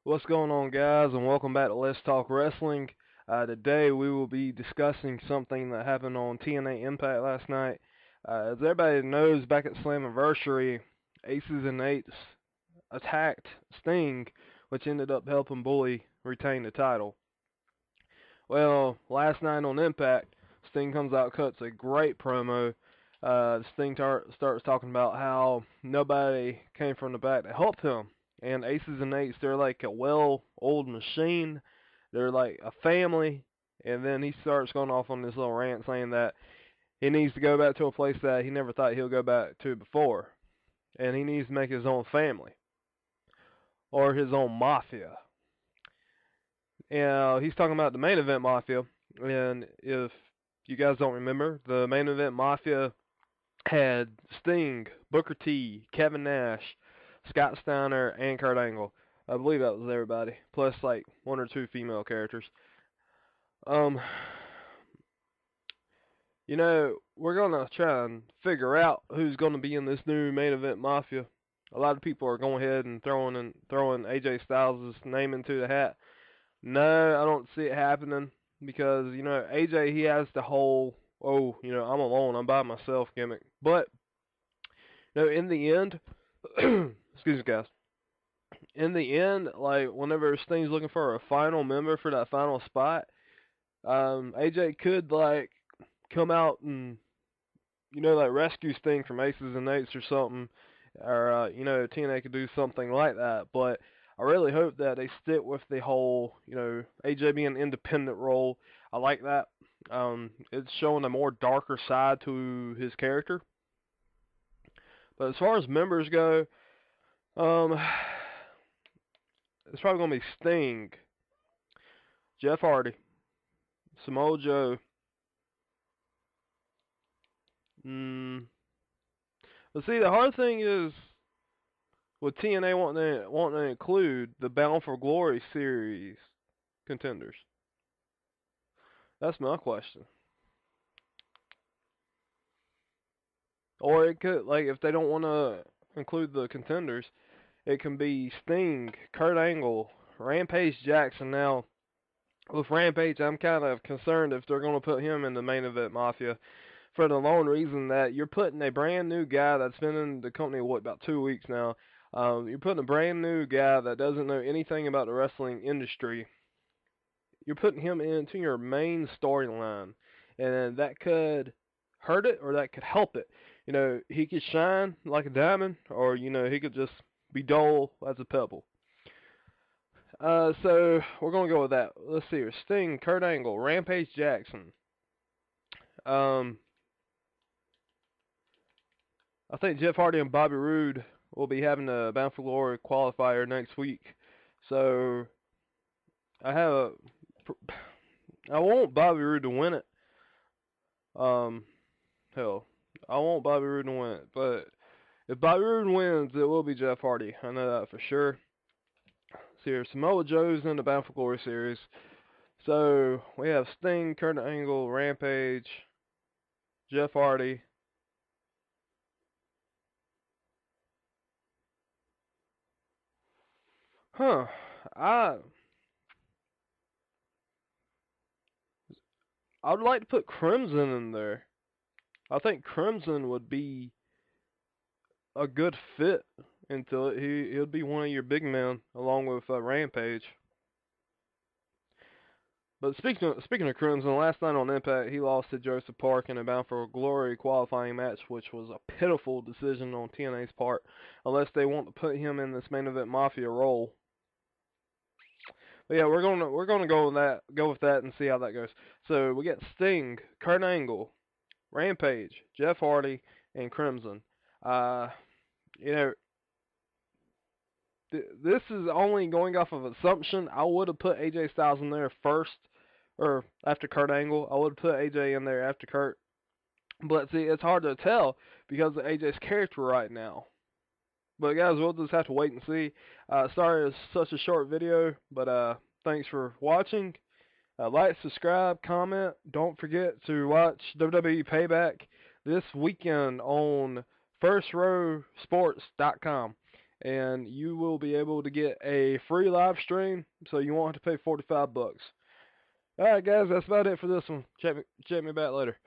What's going on, guys, and welcome back to Let's Talk Wrestling. Today we will be discussing something that happened on TNA Impact last night. As everybody knows, back at Slammiversary, Aces and Eights attacked Sting, which ended up helping Bully retain the title. Well, last night on Impact, Sting comes out, cuts a great promo. Sting starts talking about how nobody came from the back to help him. And Aces and Eights, they're like a well-oiled machine. They're like a family. And then he starts going off on this little rant saying that he needs to go back to a place that he never thought he'll go back to before. And he needs to make his own family. Or his own mafia. And he's talking about the main event mafia. And if you guys don't remember, the main event mafia had Sting, Booker T, Kevin Nash, Scott Steiner, and Kurt Angle. I believe that was everybody, plus like one or two female characters. Um, we're gonna try and figure out who's gonna be in this new main event mafia. A lot of people are going ahead and throwing AJ Styles' name into the hat. No, I don't see it happening because AJ, he has the whole I'm alone, I'm by myself gimmick. But in the end, excuse me, guys. In the end, like whenever Sting's looking for a final member for that final spot, AJ could like come out and like rescue Sting from Aces and Eights or something, or TNA could do something like that. But I really hope that they stick with the whole AJ being an independent role. I like that. It's showing a more darker side to his character. But as far as members go, um, it's probably gonna be Sting, Jeff Hardy, Samoa Joe. But see, the hard thing is with TNA wanting to include the Bound for Glory series contenders. That's my question. Or it could, like, if they don't want to include the contenders, it can be Sting, Kurt Angle, Rampage Jackson. Now, with Rampage, I'm kind of concerned if they're going to put him in the main event Mafia for the lone reason that you're putting a brand new guy that's been in the company, about 2 weeks now. You're putting a brand new guy that doesn't know anything about the wrestling industry. You're putting him into your main storyline, and that could hurt it or that could help it. He could shine like a diamond, or he could just be dull as a pebble. So we're gonna go with that. Let's see here: Sting, Kurt Angle, Rampage Jackson. Um, I think Jeff Hardy and Bobby Roode will be having a Bound for Glory qualifier next week. So I want Bobby Roode to win it. Um, hell, I want Bobby Roode to win it. But if Bobby Roode wins, it will be Jeff Hardy. I know that for sure. So here, Samoa Joe's in the Bound for Glory series. So we have Sting, Kurt Angle, Rampage, Jeff Hardy. Huh. I I would like to put Crimson in there. I think Crimson would be a good fit into it. He'll be one of your big men along with Rampage. But speaking of Crimson, last night on Impact, he lost to Joseph Park in a Bound for Glory qualifying match, which was a pitiful decision on TNA's part, unless they want to put him in this main event Mafia role. But yeah, we're gonna go with that and see how that goes. So we get Sting, Kurt Angle, Rampage, Jeff Hardy, and Crimson. Uh, you know, this is only going off of assumption. I would have put AJ Styles in there first, or after Kurt Angle. I would have put AJ in there after Kurt. But see, it's hard to tell because of AJ's character right now. But guys, we'll just have to wait and see. Sorry it's such a short video, but thanks for watching. Like, subscribe, comment. Don't forget to watch WWE Payback this weekend on FirstRowSports.com. and you will be able to get a free live stream, so you won't have to pay $45. All right, guys, that's about it for this one. Check me back later.